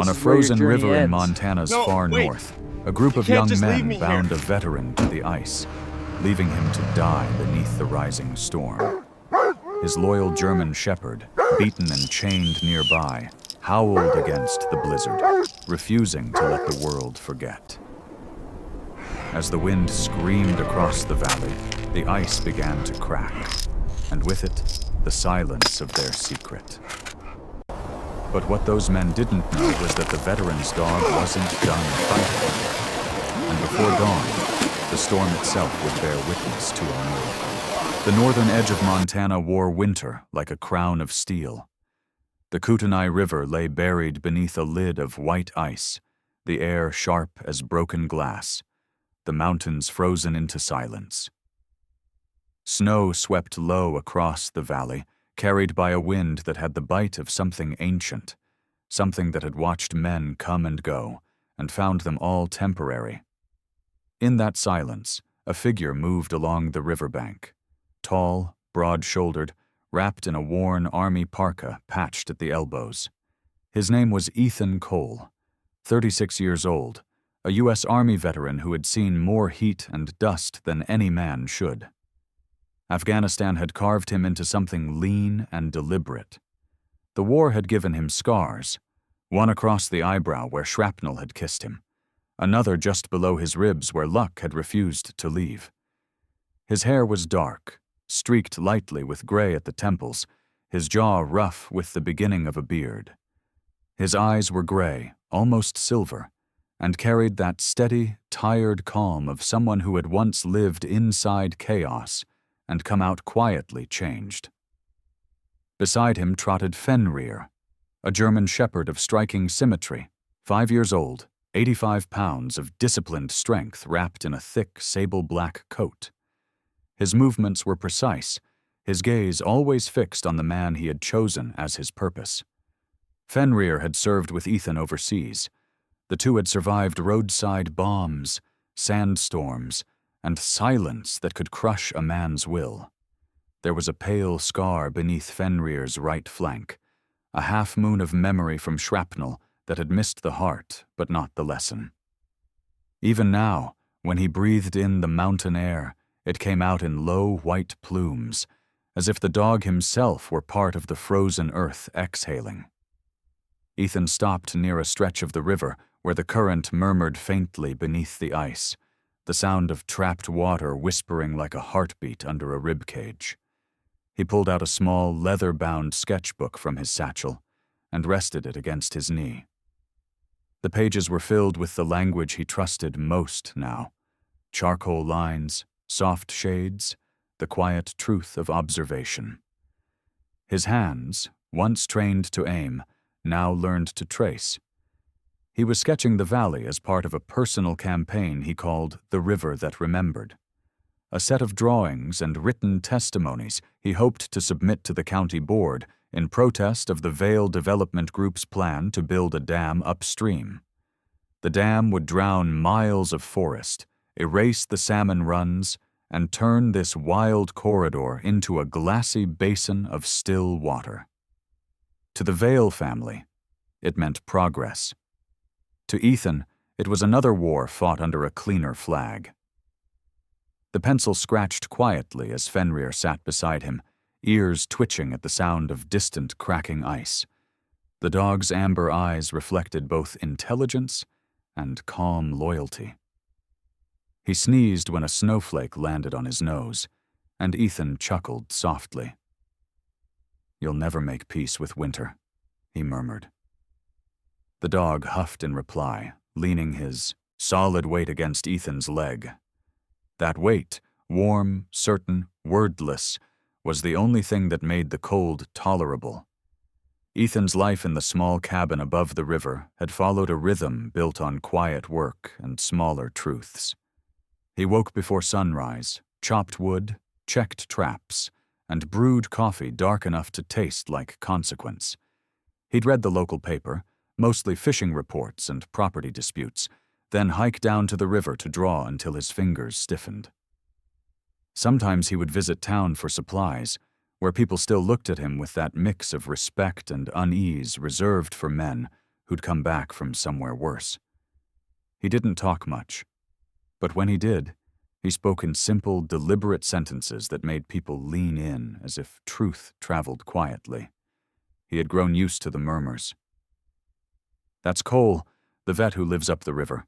On a is where your frozen journey river in ends. Montana's No, far wait. north, a group You of can't young just leave men me here. bound a veteran to the ice, leaving him to die beneath the rising storm. His loyal German shepherd, beaten and chained nearby, howled against the blizzard, refusing to let the world forget. As the wind screamed across the valley, the ice began to crack, and with it, the silence of their secret. But what those men didn't know was that the veteran's dog wasn't done fighting. And before dawn, the storm itself would bear witness to a miracle. The northern edge of Montana wore winter like a crown of steel. The Kootenai River lay buried beneath a lid of white ice, the air sharp as broken glass, the mountains frozen into silence. Snow swept low across the valley, carried by a wind that had the bite of something ancient, something that had watched men come and go, and found them all temporary. In that silence, a figure moved along the riverbank, tall, broad-shouldered, wrapped in a worn army parka patched at the elbows. His name was Ethan Cole, 36 years old, a U.S. Army veteran who had seen more heat and dust than any man should. Afghanistan had carved him into something lean and deliberate. The war had given him scars, one across the eyebrow where shrapnel had kissed him, another just below his ribs where luck had refused to leave. His hair was dark, streaked lightly with gray at the temples, his jaw rough with the beginning of a beard. His eyes were gray, almost silver, and carried that steady, tired calm of someone who had once lived inside chaos and come out quietly changed. Beside him trotted Fenrir, a German shepherd of striking symmetry, 5 years old, 85 pounds of disciplined strength wrapped in a thick sable-black coat. His movements were precise, his gaze always fixed on the man he had chosen as his purpose. Fenrir had served with Ethan overseas. The two had survived roadside bombs, sandstorms, and silence that could crush a man's will. There was a pale scar beneath Fenrir's right flank, a half-moon of memory from shrapnel that had missed the heart but not the lesson. Even now, when he breathed in the mountain air, it came out in low white plumes, as if the dog himself were part of the frozen earth exhaling. Ethan stopped near a stretch of the river where the current murmured faintly beneath the ice, the sound of trapped water whispering like a heartbeat under a ribcage. He pulled out a small, leather-bound sketchbook from his satchel and rested it against his knee. The pages were filled with the language he trusted most now: charcoal lines, soft shades, the quiet truth of observation. His hands, once trained to aim, now learned to trace. He was sketching the valley as part of a personal campaign he called The River That Remembered. A set of drawings and written testimonies he hoped to submit to the county board in protest of the Vale Development Group's plan to build a dam upstream. The dam would drown miles of forest, erase the salmon runs, and turn this wild corridor into a glassy basin of still water. To the Vale family, it meant progress. To Ethan, it was another war fought under a cleaner flag. The pencil scratched quietly as Fenrir sat beside him, ears twitching at the sound of distant cracking ice. The dog's amber eyes reflected both intelligence and calm loyalty. He sneezed when a snowflake landed on his nose, and Ethan chuckled softly. "You'll never make peace with winter," he murmured. The dog huffed in reply, leaning his solid weight against Ethan's leg. That weight, warm, certain, wordless, was the only thing that made the cold tolerable. Ethan's life in the small cabin above the river had followed a rhythm built on quiet work and smaller truths. He woke before sunrise, chopped wood, checked traps, and brewed coffee dark enough to taste like consequence. He'd read the local paper, mostly fishing reports and property disputes, then hike down to the river to draw until his fingers stiffened. Sometimes he would visit town for supplies, where people still looked at him with that mix of respect and unease reserved for men who'd come back from somewhere worse. He didn't talk much, but when he did, he spoke in simple, deliberate sentences that made people lean in as if truth traveled quietly. He had grown used to the murmurs. "That's Cole, the vet who lives up the river.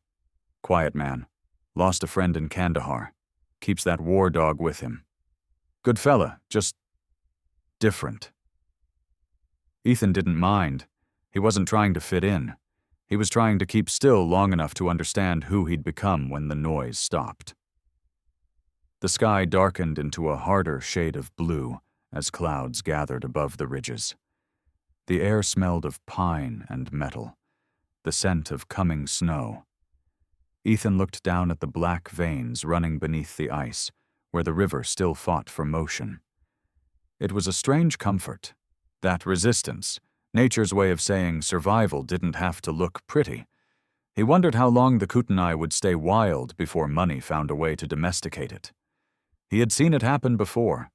Quiet man. Lost a friend in Kandahar. Keeps that war dog with him. Good fella, just different." Ethan didn't mind. He wasn't trying to fit in. He was trying to keep still long enough to understand who he'd become when the noise stopped. The sky darkened into a harder shade of blue as clouds gathered above the ridges. The air smelled of pine and metal, the scent of coming snow. Ethan looked down at the black veins running beneath the ice, where the river still fought for motion. It was a strange comfort. That resistance, nature's way of saying survival, didn't have to look pretty. He wondered how long the Kootenai would stay wild before money found a way to domesticate it. He had seen it happen before.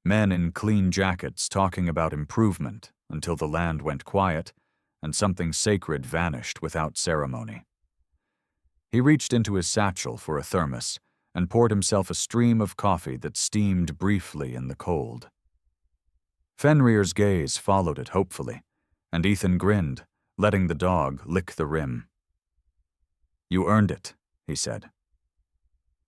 Men in clean jackets talking about improvement until the land went quiet and something sacred vanished without ceremony. He reached into his satchel for a thermos and poured himself a stream of coffee that steamed briefly in the cold. Fenrir's gaze followed it hopefully, and Ethan grinned, letting the dog lick the rim. "You earned it," he said.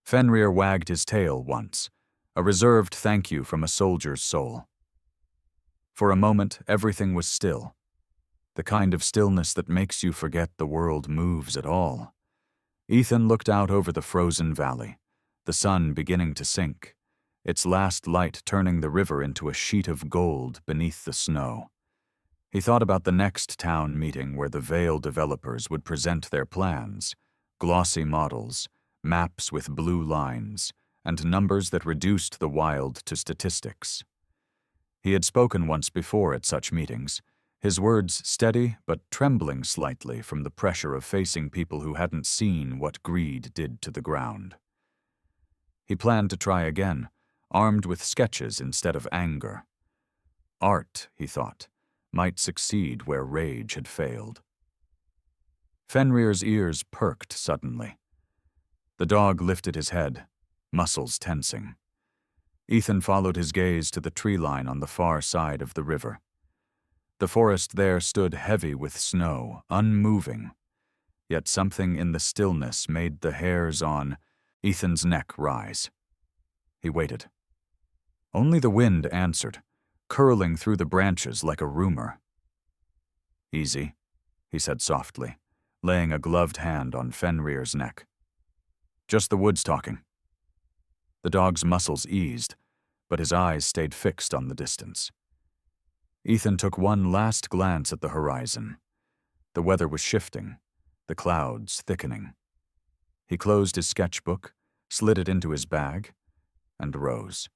Fenrir wagged his tail once, a reserved thank you from a soldier's soul. For a moment, everything was still, the kind of stillness that makes you forget the world moves at all. Ethan looked out over the frozen valley, the sun beginning to sink, its last light turning the river into a sheet of gold beneath the snow. He thought about the next town meeting where the Vale developers would present their plans, glossy models, maps with blue lines, and numbers that reduced the wild to statistics. He had spoken once before at such meetings, his words steady but trembling slightly from the pressure of facing people who hadn't seen what greed did to the ground. He planned to try again, armed with sketches instead of anger. Art, he thought, might succeed where rage had failed. Fenrir's ears perked suddenly. The dog lifted his head, muscles tensing. Ethan followed his gaze to the tree line on the far side of the river. The forest there stood heavy with snow, unmoving, yet something in the stillness made the hairs on Ethan's neck rise. He waited. Only the wind answered, curling through the branches like a rumor. "Easy," he said softly, laying a gloved hand on Fenrir's neck. "Just the woods talking." The dog's muscles eased, but his eyes stayed fixed on the distance. Ethan took one last glance at the horizon. The weather was shifting, the clouds thickening. He closed his sketchbook, slid it into his bag, and rose.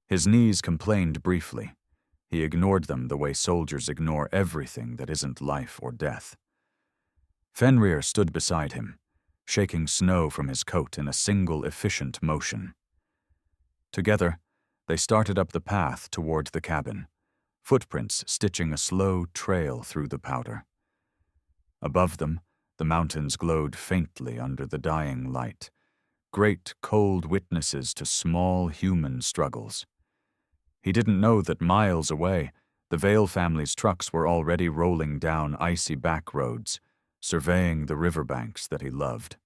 His knees complained briefly. He ignored them the way soldiers ignore everything that isn't life or death. Fenrir stood beside him, shaking snow from his coat in a single efficient motion. Together, they started up the path toward the cabin, footprints stitching a slow trail through the powder. Above them, the mountains glowed faintly under the dying light, great cold witnesses to small human struggles. He didn't know that miles away, the Vale family's trucks were already rolling down icy back roads, surveying the riverbanks that he loved.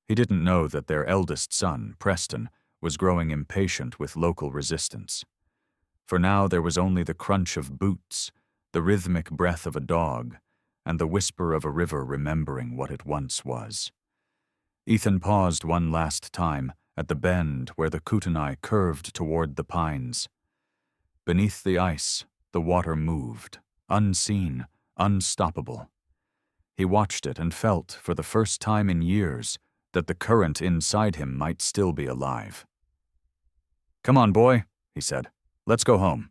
He didn't know that their eldest son, Preston, was growing impatient with local resistance. For now there was only the crunch of boots, the rhythmic breath of a dog, and the whisper of a river remembering what it once was. Ethan paused one last time at the bend where the Kootenai curved toward the pines. Beneath the ice, the water moved, unseen, unstoppable. He watched it and felt, for the first time in years, that the current inside him might still be alive. "Come on, boy," he said. "Let's go home."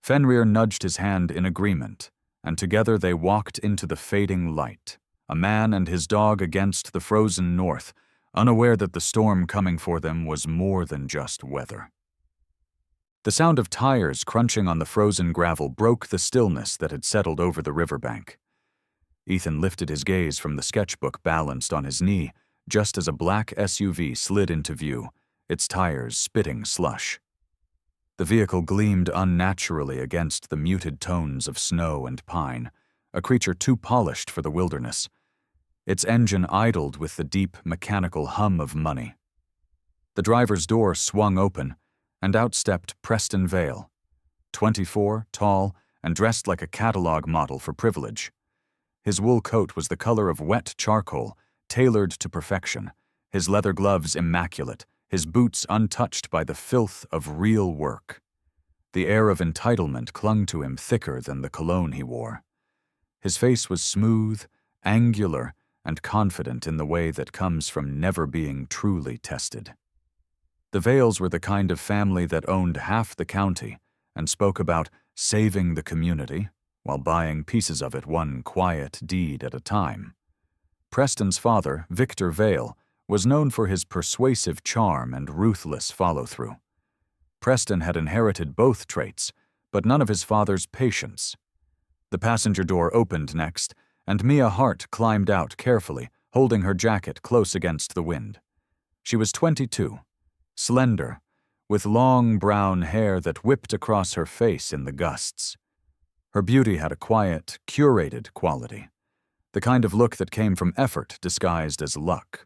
Fenrir nudged his hand in agreement, and together they walked into the fading light, a man and his dog against the frozen north, unaware that the storm coming for them was more than just weather. The sound of tires crunching on the frozen gravel broke the stillness that had settled over the riverbank. Ethan lifted his gaze from the sketchbook balanced on his knee just as a black SUV slid into view, its tires spitting slush. The vehicle gleamed unnaturally against the muted tones of snow and pine, a creature too polished for the wilderness. Its engine idled with the deep, mechanical hum of money. The driver's door swung open, and out stepped Preston Vale, 24, tall, and dressed like a catalog model for privilege. His wool coat was the color of wet charcoal, tailored to perfection, his leather gloves immaculate, his boots untouched by the filth of real work. The air of entitlement clung to him thicker than the cologne he wore. His face was smooth, angular, and confident in the way that comes from never being truly tested. The Vales were the kind of family that owned half the county and spoke about saving the community while buying pieces of it one quiet deed at a time. Preston's father, Victor Vale, was known for his persuasive charm and ruthless follow-through. Preston had inherited both traits, but none of his father's patience. The passenger door opened next, and Mia Hart climbed out carefully, holding her jacket close against the wind. She was 22, slender, with long brown hair that whipped across her face in the gusts. Her beauty had a quiet, curated quality, the kind of look that came from effort disguised as luck.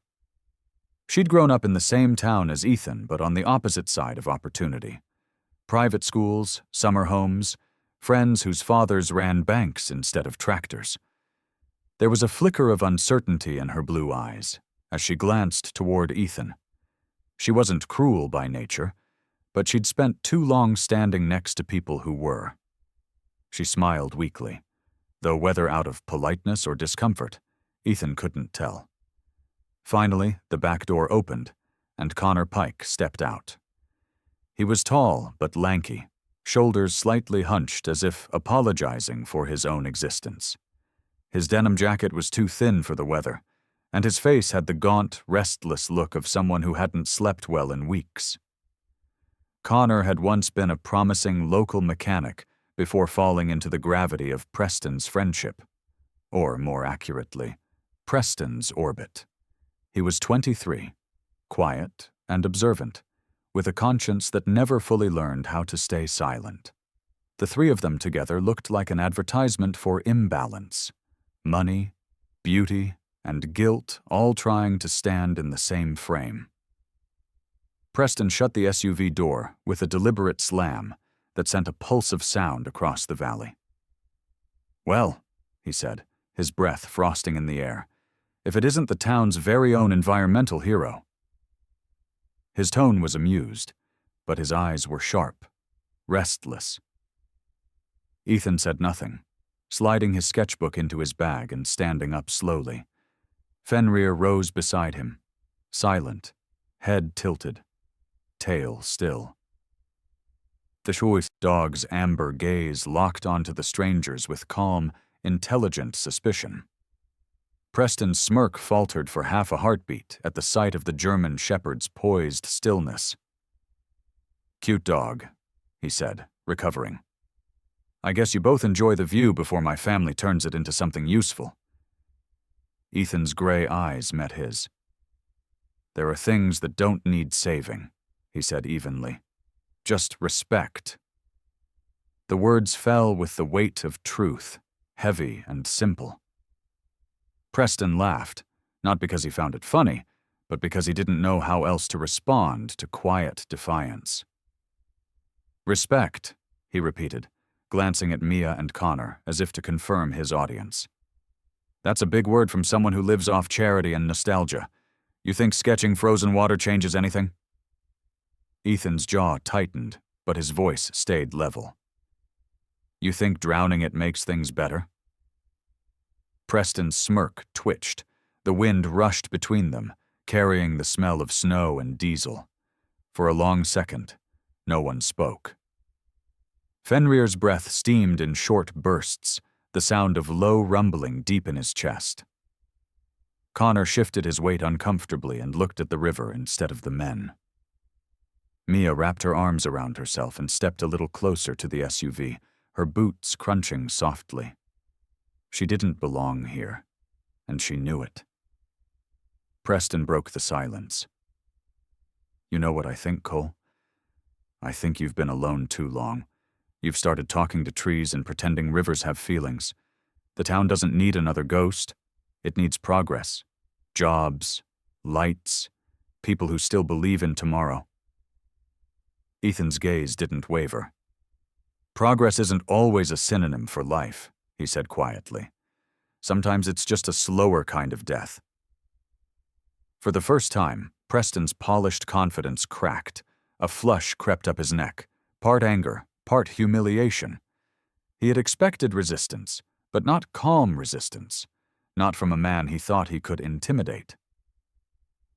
She'd grown up in the same town as Ethan, but on the opposite side of opportunity. Private schools, summer homes, friends whose fathers ran banks instead of tractors. There was a flicker of uncertainty in her blue eyes as she glanced toward Ethan. She wasn't cruel by nature, but she'd spent too long standing next to people who were. She smiled weakly, though whether out of politeness or discomfort, Ethan couldn't tell. Finally, the back door opened, and Connor Pike stepped out. He was tall but lanky, shoulders slightly hunched as if apologizing for his own existence. His denim jacket was too thin for the weather, and his face had the gaunt, restless look of someone who hadn't slept well in weeks. Connor had once been a promising local mechanic before falling into the gravity of Preston's friendship, or more accurately, Preston's orbit. He was 23, quiet and observant, with a conscience that never fully learned how to stay silent. The three of them together looked like an advertisement for imbalance. Money, beauty, and guilt all trying to stand in the same frame. Preston shut the SUV door with a deliberate slam that sent a pulse of sound across the valley. "Well," he said, his breath frosting in the air, "if it isn't the town's very own environmental hero." His tone was amused, but his eyes were sharp, restless. Ethan said nothing, sliding his sketchbook into his bag and standing up slowly. Fenrir rose beside him, silent, head tilted, tail still. The Shoith dog's amber gaze locked onto the strangers with calm, intelligent suspicion. Preston's smirk faltered for half a heartbeat at the sight of the German shepherd's poised stillness. "Cute dog," he said, recovering. "I guess you both enjoy the view before my family turns it into something useful." Ethan's gray eyes met his. "There are things that don't need saving," he said evenly. "Just respect." The words fell with the weight of truth, heavy and simple. Preston laughed, not because he found it funny, but because he didn't know how else to respond to quiet defiance. "Respect," he repeated, glancing at Mia and Connor as if to confirm his audience. "That's a big word from someone who lives off charity and nostalgia. You think sketching frozen water changes anything?" Ethan's jaw tightened, but his voice stayed level. "You think drowning it makes things better?" Preston's smirk twitched. The wind rushed between them, carrying the smell of snow and diesel. For a long second, no one spoke. Fenrir's breath steamed in short bursts, the sound of low rumbling deep in his chest. Connor shifted his weight uncomfortably and looked at the river instead of the men. Mia wrapped her arms around herself and stepped a little closer to the SUV, her boots crunching softly. She didn't belong here, and she knew it. Preston broke the silence. "You know what I think, Cole? I think you've been alone too long. You've started talking to trees and pretending rivers have feelings. The town doesn't need another ghost. It needs progress. Jobs, lights, people who still believe in tomorrow." Ethan's gaze didn't waver. "Progress isn't always a synonym for life," he said quietly. "Sometimes it's just a slower kind of death." For the first time, Preston's polished confidence cracked. A flush crept up his neck, part anger, part humiliation. He had expected resistance, but not calm resistance, not from a man he thought he could intimidate.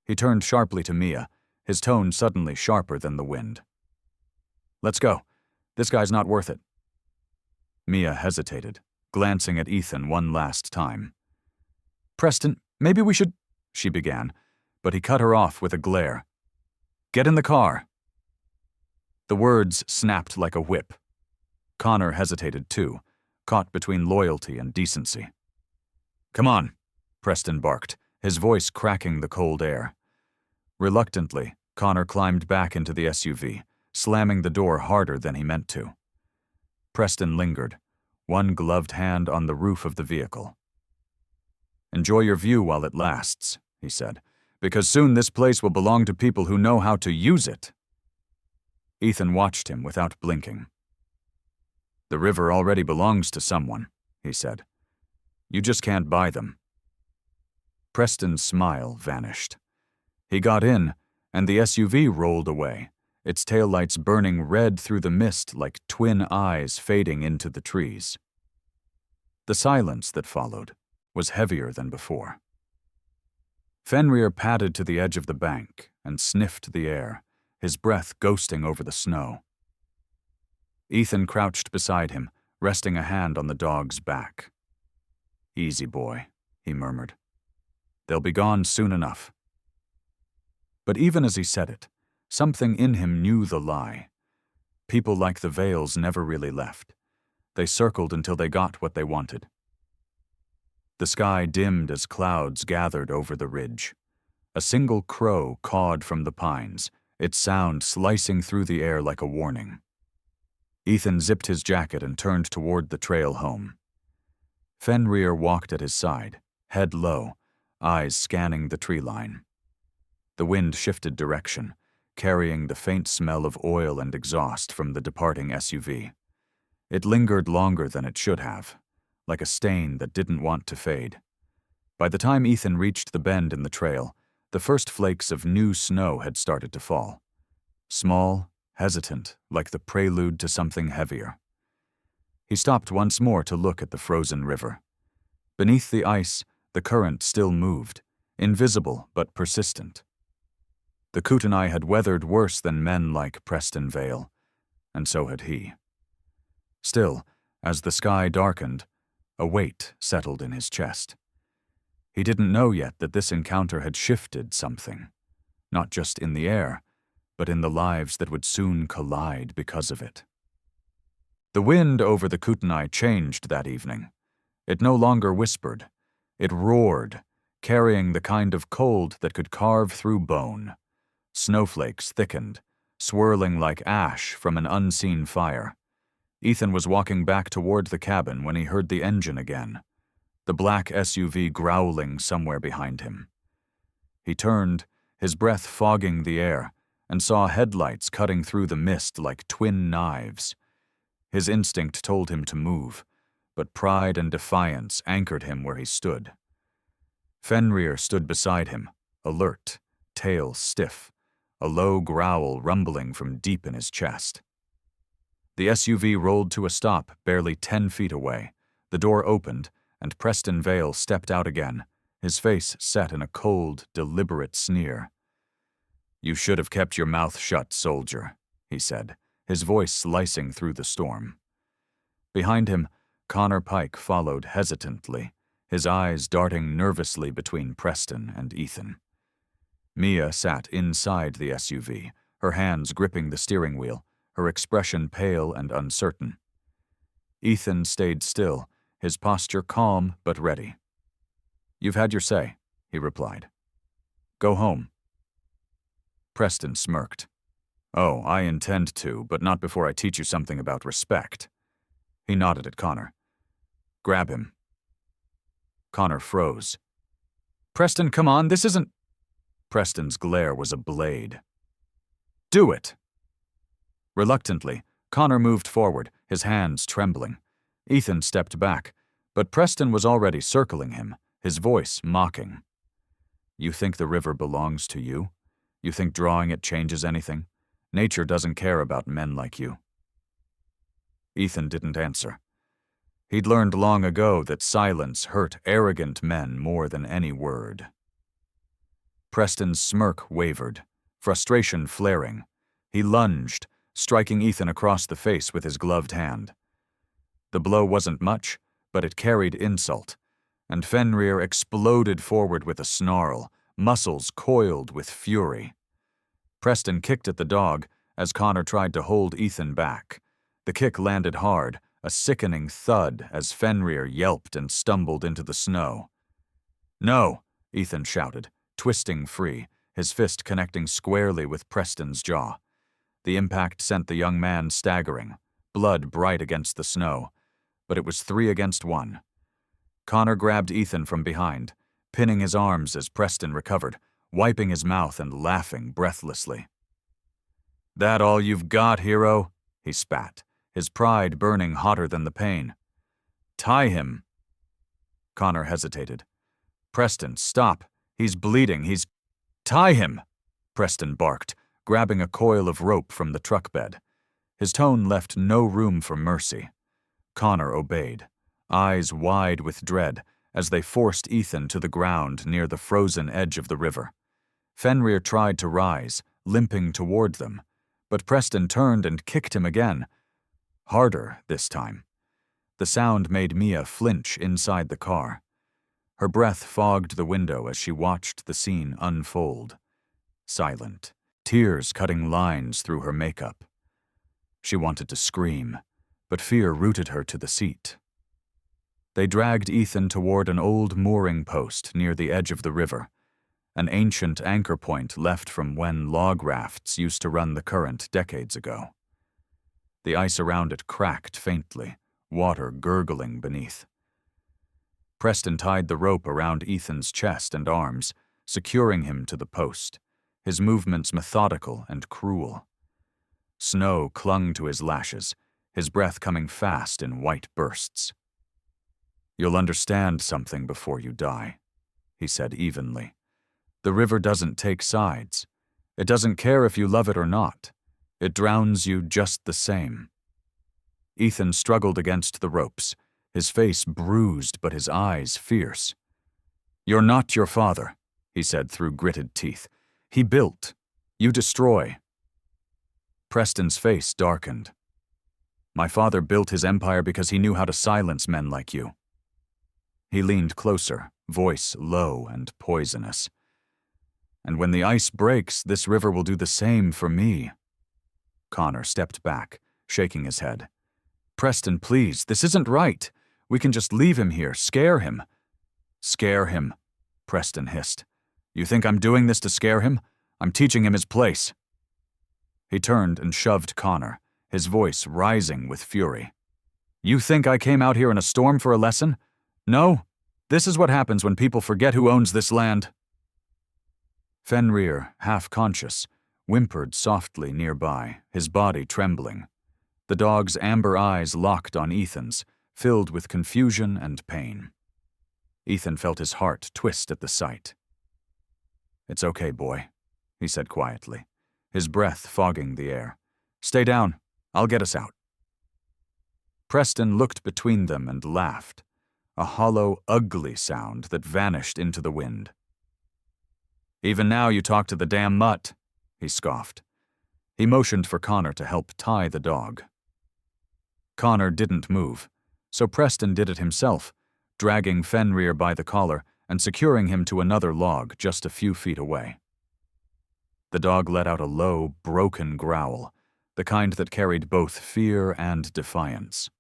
He turned sharply to Mia, his tone suddenly sharper than the wind. "Let's go. This guy's not worth it." Mia hesitated, glancing at Ethan one last time. "Preston, maybe we should—" she began, but he cut her off with a glare. "Get in the car." The words snapped like a whip. Connor hesitated too, caught between loyalty and decency. "Come on," Preston barked, his voice cracking the cold air. Reluctantly, Connor climbed back into the SUV, slamming the door harder than he meant to. Preston lingered, one gloved hand on the roof of the vehicle. "Enjoy your view while it lasts," he said, "because soon this place will belong to people who know how to use it." Ethan watched him without blinking. "The river already belongs to someone," he said. "You just can't buy them." Preston's smile vanished. He got in, and the SUV rolled away, its taillights burning red through the mist like twin eyes fading into the trees. The silence that followed was heavier than before. Fenrir padded to the edge of the bank and sniffed the air, his breath ghosting over the snow. Ethan crouched beside him, resting a hand on the dog's back. "Easy, boy," he murmured. "They'll be gone soon enough." But even as he said it, something in him knew the lie. People like the Vales never really left. They circled until they got what they wanted. The sky dimmed as clouds gathered over the ridge. A single crow cawed from the pines, its sound slicing through the air like a warning. Ethan zipped his jacket and turned toward the trail home. Fenrir walked at his side, head low, eyes scanning the tree line. The wind shifted direction, carrying the faint smell of oil and exhaust from the departing SUV. It lingered longer than it should have, like a stain that didn't want to fade. By the time Ethan reached the bend in the trail, the first flakes of new snow had started to fall. Small, hesitant, like the prelude to something heavier. He stopped once more to look at the frozen river. Beneath the ice, the current still moved, invisible but persistent. The Kootenai had weathered worse than men like Preston Vale, and so had he. Still, as the sky darkened, a weight settled in his chest. He didn't know yet that this encounter had shifted something, not just in the air, but in the lives that would soon collide because of it. The wind over the Kootenai changed that evening. It no longer whispered. It roared, carrying the kind of cold that could carve through bone. Snowflakes thickened, swirling like ash from an unseen fire. Ethan was walking back toward the cabin when he heard the engine again, the black SUV growling somewhere behind him. He turned, his breath fogging the air, and saw headlights cutting through the mist like twin knives. His instinct told him to move, but pride and defiance anchored him where he stood. Fenrir stood beside him, alert, tail stiff, a low growl rumbling from deep in his chest. The SUV rolled to a stop barely 10 feet away. The door opened, and Preston Vale stepped out again, his face set in a cold, deliberate sneer. "You should have kept your mouth shut, soldier," he said, his voice slicing through the storm. Behind him, Connor Pike followed hesitantly, his eyes darting nervously between Preston and Ethan. Mia sat inside the SUV, her hands gripping the steering wheel, her expression pale and uncertain. Ethan stayed still, his posture calm but ready. "You've had your say," he replied. "Go home." Preston smirked. "Oh, I intend to, but not before I teach you something about respect." He nodded at Connor. "Grab him." Connor froze. "Preston, come on, this isn't—" Preston's glare was a blade. "Do it!" Reluctantly, Connor moved forward, his hands trembling. Ethan stepped back, but Preston was already circling him, his voice mocking. "You think the river belongs to you? You think drawing it changes anything? Nature doesn't care about men like you." Ethan didn't answer. He'd learned long ago that silence hurt arrogant men more than any word. Preston's smirk wavered, frustration flaring. He lunged, striking Ethan across the face with his gloved hand. The blow wasn't much, but it carried insult, and Fenrir exploded forward with a snarl, muscles coiled with fury. Preston kicked at the dog as Connor tried to hold Ethan back. The kick landed hard, a sickening thud as Fenrir yelped and stumbled into the snow. "No!" Ethan shouted, twisting free, his fist connecting squarely with Preston's jaw. The impact sent the young man staggering, blood bright against the snow, but it was 3 against 1. Connor grabbed Ethan from behind, pinning his arms as Preston recovered, wiping his mouth and laughing breathlessly. "That all you've got, hero?" he spat, his pride burning hotter than the pain. "Tie him." Connor hesitated. "Preston, stop. He's bleeding. Tie him!" Preston barked, grabbing a coil of rope from the truck bed. His tone left no room for mercy. Connor obeyed, eyes wide with dread as they forced Ethan to the ground near the frozen edge of the river. Fenrir tried to rise, limping toward them, but Preston turned and kicked him again. Harder this time. The sound made Mia flinch inside the car. Her breath fogged the window as she watched the scene unfold. Silent, tears cutting lines through her makeup. She wanted to scream, but fear rooted her to the seat. They dragged Ethan toward an old mooring post near the edge of the river, an ancient anchor point left from when log rafts used to run the current decades ago. The ice around it cracked faintly, water gurgling beneath. Preston tied the rope around Ethan's chest and arms, securing him to the post, his movements methodical and cruel. Snow clung to his lashes, his breath coming fast in white bursts. "You'll understand something before you die," he said evenly. "The river doesn't take sides. It doesn't care if you love it or not. It drowns you just the same." Ethan struggled against the ropes, his face bruised but his eyes fierce. "You're not your father," he said through gritted teeth. "He built. You destroy." Preston's face darkened. "My father built his empire because he knew how to silence men like you." He leaned closer, voice low and poisonous. "And when the ice breaks, this river will do the same for me." Connor stepped back, shaking his head. "Preston, please, this isn't right. We can just leave him here, scare him." "Scare him," Preston hissed. "You think I'm doing this to scare him? I'm teaching him his place." He turned and shoved Connor, his voice rising with fury. "You think I came out here in a storm for a lesson? No? This is what happens when people forget who owns this land." Fenrir, half conscious, whimpered softly nearby, his body trembling. The dog's amber eyes locked on Ethan's, filled with confusion and pain. Ethan felt his heart twist at the sight. "It's okay, boy," he said quietly, his breath fogging the air. "Stay down. I'll get us out." Preston looked between them and laughed, a hollow, ugly sound that vanished into the wind. "Even now you talk to the damn mutt," he scoffed. He motioned for Connor to help tie the dog. Connor didn't move, so Preston did it himself, dragging Fenrir by the collar and securing him to another log just a few feet away. The dog let out a low, broken growl, the kind that carried both fear and defiance.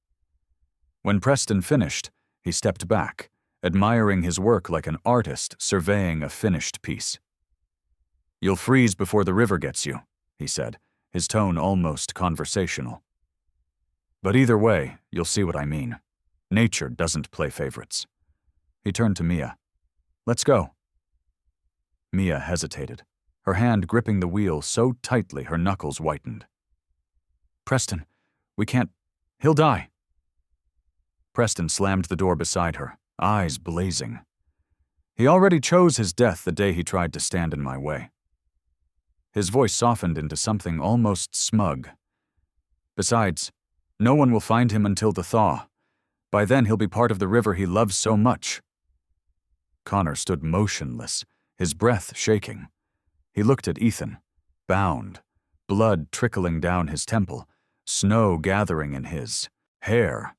When Preston finished, he stepped back, admiring his work like an artist surveying a finished piece. "You'll freeze before the river gets you," he said, his tone almost conversational. "But either way, you'll see what I mean. Nature doesn't play favorites." He turned to Mia. "Let's go." Mia hesitated, her hand gripping the wheel so tightly her knuckles whitened. "Preston, we can't. He'll die." Preston slammed the door beside her, eyes blazing. He already chose his death the day he tried to stand in my way. His voice softened into something almost smug. "Besides, no one will find him until the thaw. By then he'll be part of the river he loves so much." Connor stood motionless, his breath shaking. He looked at Ethan, bound, blood trickling down his temple, snow gathering in his hair,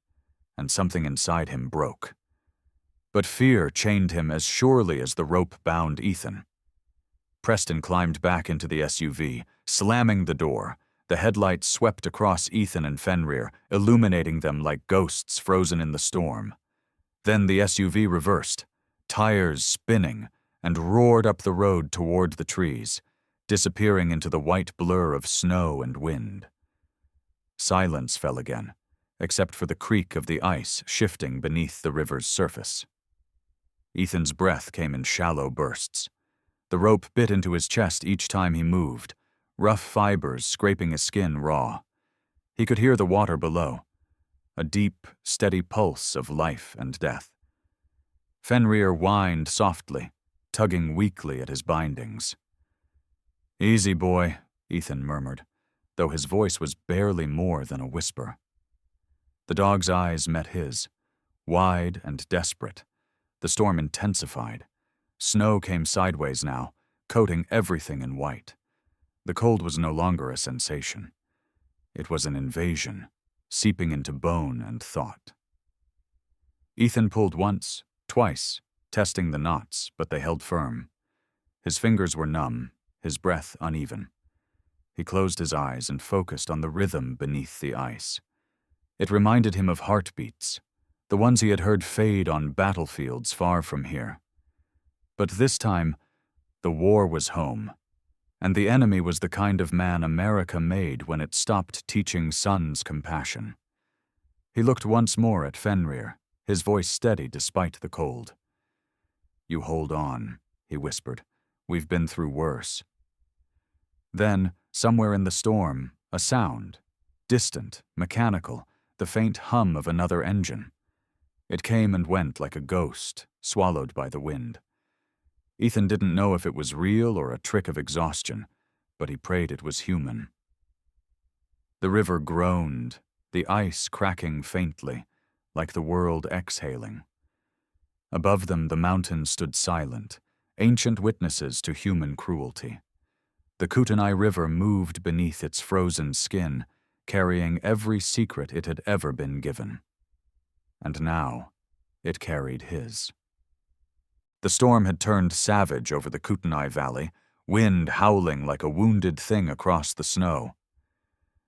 and something inside him broke. But fear chained him as surely as the rope bound Ethan. Preston climbed back into the SUV, slamming the door. The headlights swept across Ethan and Fenrir, illuminating them like ghosts frozen in the storm. Then the SUV reversed, tires spinning, and roared up the road toward the trees, disappearing into the white blur of snow and wind. Silence fell again, except for the creak of the ice shifting beneath the river's surface. Ethan's breath came in shallow bursts. The rope bit into his chest each time he moved, rough fibers scraping his skin raw. He could hear the water below, a deep, steady pulse of life and death. Fenrir whined softly, tugging weakly at his bindings. "Easy, boy," Ethan murmured, though his voice was barely more than a whisper. The dog's eyes met his, wide and desperate. The storm intensified. Snow came sideways now, coating everything in white. The cold was no longer a sensation. It was an invasion, seeping into bone and thought. Ethan pulled once, twice, testing the knots, but they held firm. His fingers were numb, his breath uneven. He closed his eyes and focused on the rhythm beneath the ice. It reminded him of heartbeats, the ones he had heard fade on battlefields far from here. But this time, the war was home, and the enemy was the kind of man America made when it stopped teaching sons compassion. He looked once more at Fenrir, his voice steady despite the cold. "You hold on," he whispered. "We've been through worse." Then, somewhere in the storm, a sound, distant, mechanical, the faint hum of another engine. It came and went like a ghost, swallowed by the wind. Ethan didn't know if it was real or a trick of exhaustion, but he prayed it was human. The river groaned, the ice cracking faintly, like the world exhaling. Above them the mountains stood silent, ancient witnesses to human cruelty. The Kootenai River moved beneath its frozen skin, carrying every secret it had ever been given. And now, it carried his. The storm had turned savage over the Kootenai Valley, wind howling like a wounded thing across the snow.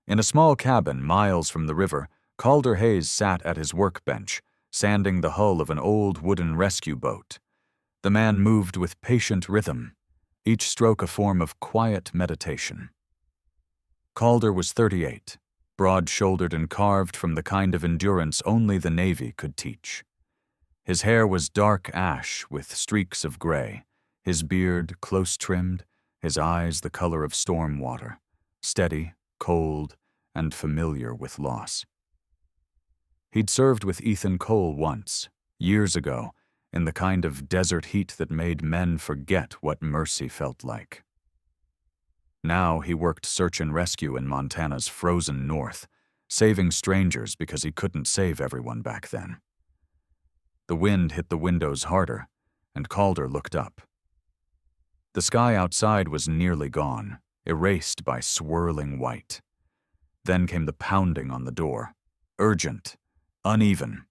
In a small cabin miles from the river, Calder Hayes sat at his workbench, sanding the hull of an old wooden rescue boat. The man moved with patient rhythm, each stroke a form of quiet meditation. Calder was 38, broad-shouldered and carved from the kind of endurance only the Navy could teach. His hair was dark ash with streaks of gray, his beard close-trimmed, his eyes the color of storm water, steady, cold, and familiar with loss. He'd served with Ethan Cole once, years ago, in the kind of desert heat that made men forget what mercy felt like. Now he worked search and rescue in Montana's frozen north, saving strangers because he couldn't save everyone back then. The wind hit the windows harder, and Calder looked up. The sky outside was nearly gone, erased by swirling white. Then came the pounding on the door, urgent, uneven.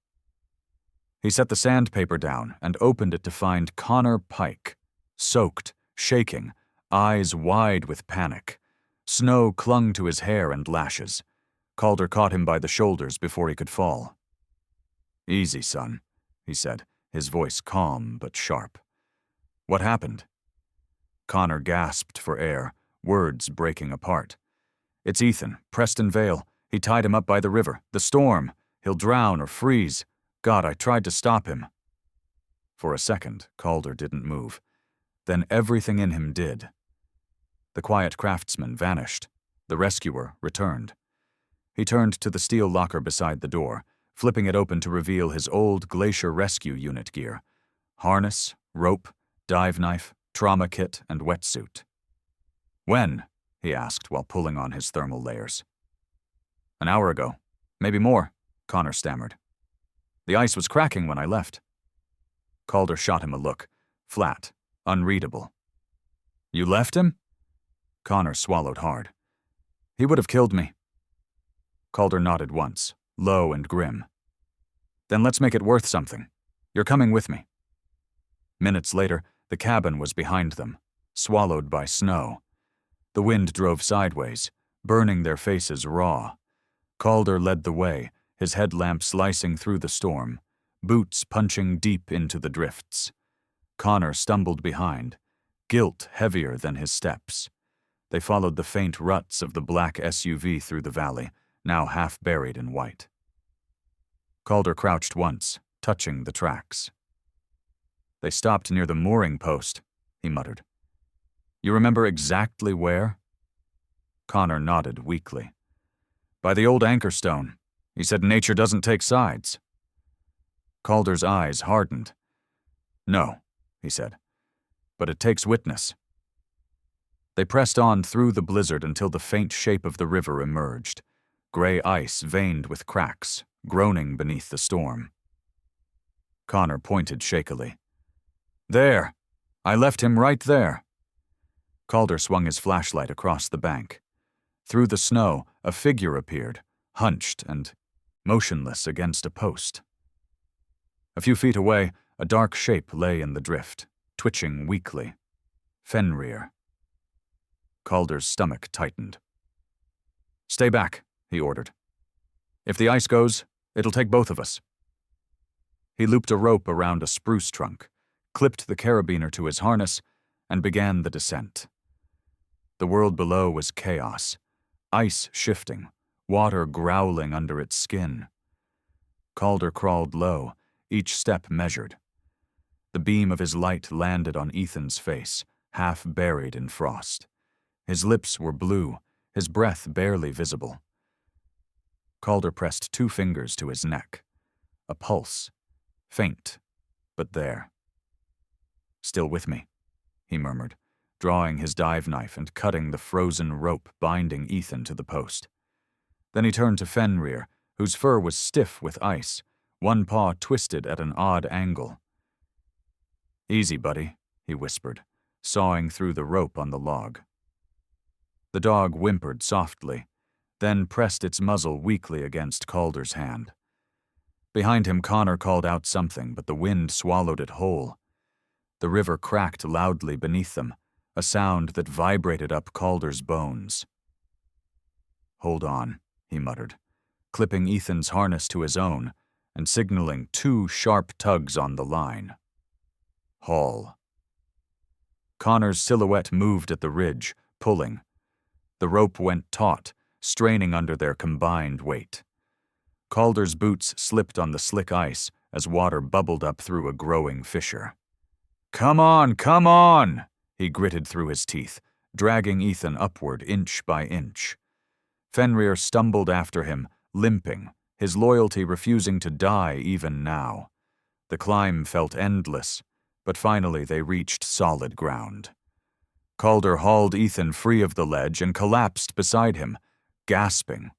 He set the sandpaper down and opened it to find Connor Pike, soaked, shaking, eyes wide with panic. Snow clung to his hair and lashes. Calder caught him by the shoulders before he could fall. "Easy, son," he said, his voice calm but sharp. "What happened?" Connor gasped for air, words breaking apart. "It's Ethan, Preston Vale. He tied him up by the river. The storm. He'll drown or freeze. God, I tried to stop him." For a second, Calder didn't move. Then everything in him did. The quiet craftsman vanished. The rescuer returned. He turned to the steel locker beside the door, flipping it open to reveal his old Glacier Rescue Unit gear: harness, rope, dive knife, trauma kit, and wetsuit. "When?" he asked while pulling on his thermal layers. "An hour ago. Maybe more," Connor stammered. "The ice was cracking when I left." Calder shot him a look, flat, unreadable. "You left him?" Connor swallowed hard. "He would have killed me." Calder nodded once, low and grim. "Then let's make it worth something. You're coming with me." Minutes later, the cabin was behind them, swallowed by snow. The wind drove sideways, burning their faces raw. Calder led the way, his headlamp slicing through the storm, boots punching deep into the drifts. Connor stumbled behind, guilt heavier than his steps. They followed the faint ruts of the black SUV through the valley, now half buried in white. Calder crouched once, touching the tracks. "They stopped near the mooring post," he muttered. "You remember exactly where?" Connor nodded weakly. "By the old anchor stone. He said nature doesn't take sides." Calder's eyes hardened. "No," he said, "but it takes witness." They pressed on through the blizzard until the faint shape of the river emerged, gray ice veined with cracks, groaning beneath the storm. Connor pointed shakily. "There! I left him right there." Calder swung his flashlight across the bank. Through the snow, a figure appeared, hunched and motionless against a post. A few feet away, a dark shape lay in the drift, twitching weakly. Fenrir. Calder's stomach tightened. "Stay back," he ordered. "If the ice goes, it'll take both of us." He looped a rope around a spruce trunk, clipped the carabiner to his harness, and began the descent. The world below was chaos, ice shifting, water growling under its skin. Calder crawled low, each step measured. The beam of his light landed on Ethan's face, half buried in frost. His lips were blue, his breath barely visible. Calder pressed 2 fingers to his neck. A pulse, faint, but there. "Still with me," he murmured, drawing his dive knife and cutting the frozen rope binding Ethan to the post. Then he turned to Fenrir, whose fur was stiff with ice, one paw twisted at an odd angle. "Easy, buddy," he whispered, sawing through the rope on the log. The dog whimpered softly, then pressed its muzzle weakly against Calder's hand. Behind him, Connor called out something, but the wind swallowed it whole. The river cracked loudly beneath them, a sound that vibrated up Calder's bones. "Hold on," he muttered, clipping Ethan's harness to his own and signaling 2 sharp tugs on the line. "Haul." Connor's silhouette moved at the ridge, pulling. The rope went taut, straining under their combined weight. Calder's boots slipped on the slick ice as water bubbled up through a growing fissure. Come on," he gritted through his teeth, dragging Ethan upward inch by inch. Fenrir stumbled after him, limping, his loyalty refusing to die even now. The climb felt endless, but finally they reached solid ground. Calder hauled Ethan free of the ledge and collapsed beside him, gasping.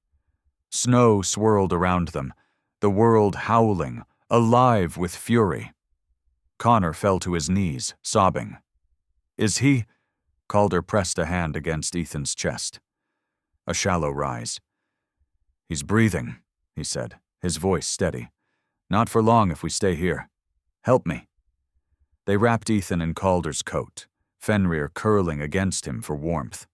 Snow swirled around them, the world howling, alive with fury. Connor fell to his knees, sobbing. "Is he?" Calder pressed a hand against Ethan's chest. A shallow rise. "He's breathing," he said, his voice steady. "Not for long if we stay here. Help me." They wrapped Ethan in Calder's coat. Fenrir curling against him for warmth.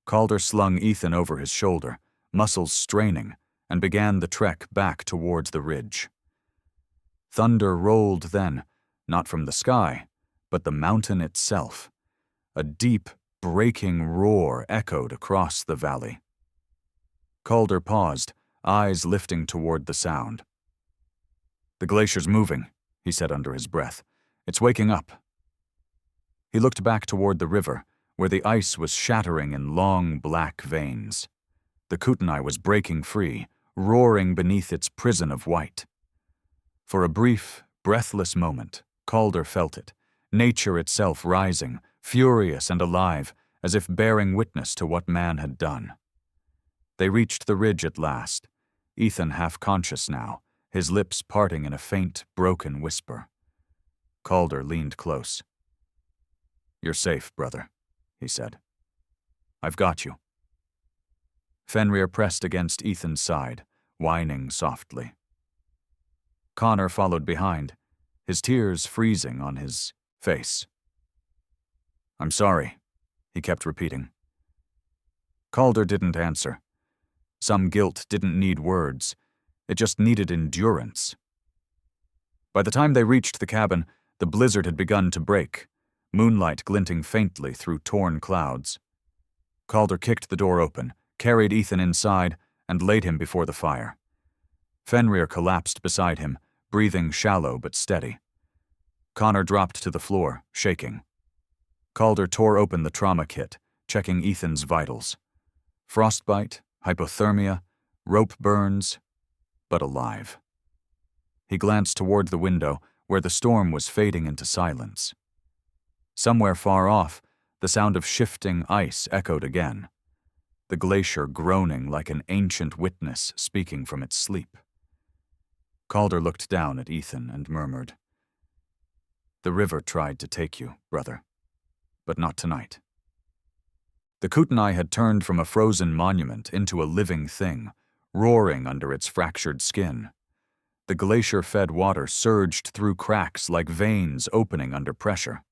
Calder slung Ethan over his shoulder, muscles straining, and began the trek back towards the ridge. Thunder rolled then, not from the sky, but the mountain itself. A deep, breaking roar echoed across the valley. Calder paused, eyes lifting toward the sound. "The glacier's moving," he said under his breath. "It's waking up." He looked back toward the river, where the ice was shattering in long black veins. The Kootenai was breaking free, roaring beneath its prison of white. For a brief, breathless moment, Calder felt it, nature itself rising, furious and alive, as if bearing witness to what man had done. They reached the ridge at last, Ethan half conscious now, his lips parting in a faint, broken whisper. Calder leaned close. "You're safe, brother," he said. "I've got you." Fenrir pressed against Ethan's side, whining softly. Connor followed behind, his tears freezing on his face. "I'm sorry," he kept repeating. Calder didn't answer. Some guilt didn't need words. It just needed endurance. By the time they reached the cabin, the blizzard had begun to break, moonlight glinting faintly through torn clouds. Calder kicked the door open, carried Ethan inside, and laid him before the fire. Fenrir collapsed beside him, breathing shallow but steady. Connor dropped to the floor, shaking. Calder tore open the trauma kit, checking Ethan's vitals. Frostbite, hypothermia, rope burns, but alive. He glanced toward the window, where the storm was fading into silence. Somewhere far off, the sound of shifting ice echoed again, the glacier groaning like an ancient witness speaking from its sleep. Calder looked down at Ethan and murmured, "The river tried to take you, brother, but not tonight." The Kootenai had turned from a frozen monument into a living thing, roaring under its fractured skin. The glacier-fed water surged through cracks like veins opening under pressure.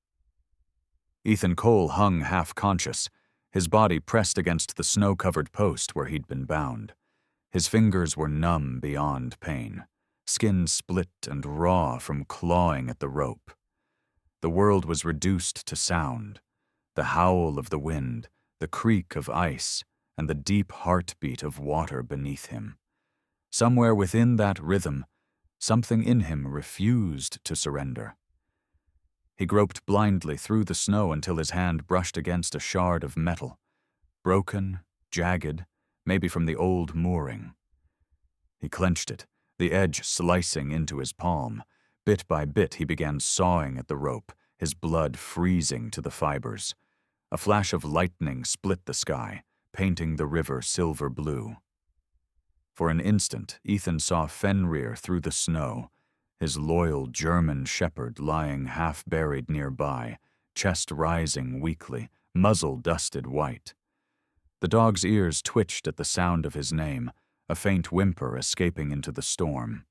Ethan Cole hung half-conscious, his body pressed against the snow-covered post where he'd been bound. His fingers were numb beyond pain, skin split and raw from clawing at the rope. The world was reduced to sound, the howl of the wind, the creak of ice, and the deep heartbeat of water beneath him. Somewhere within that rhythm, something in him refused to surrender. He groped blindly through the snow until his hand brushed against a shard of metal, broken, jagged, maybe from the old mooring. He clenched it, the edge slicing into his palm. Bit by bit he began sawing at the rope, his blood freezing to the fibers. A flash of lightning split the sky, painting the river silver blue. For an instant, Ethan saw Fenrir through the snow, his loyal German shepherd lying half-buried nearby, chest rising weakly, muzzle dusted white. The dog's ears twitched at the sound of his name, a faint whimper escaping into the storm.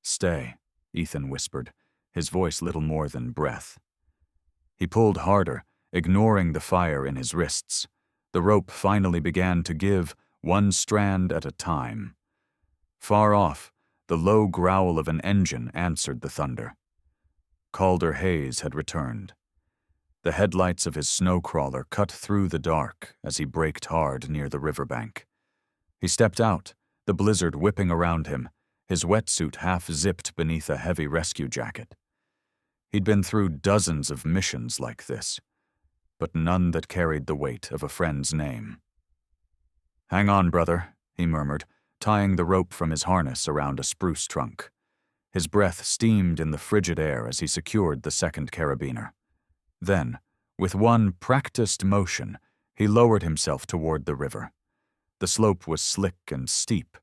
"Stay," Ethan whispered, his voice little more than breath. He pulled harder, ignoring the fire in his wrists. The rope finally began to give, one strand at a time. Far off, the low growl of an engine answered the thunder. Calder Hayes had returned. The headlights of his snowcrawler cut through the dark as he braked hard near the riverbank. He stepped out, the blizzard whipping around him, his wetsuit half-zipped beneath a heavy rescue jacket. He'd been through dozens of missions like this, but none that carried the weight of a friend's name. "Hang on, brother," he murmured, tying the rope from his harness around a spruce trunk. His breath steamed in the frigid air as he secured the second carabiner. Then, with one practiced motion, he lowered himself toward the river. The slope was slick and steep,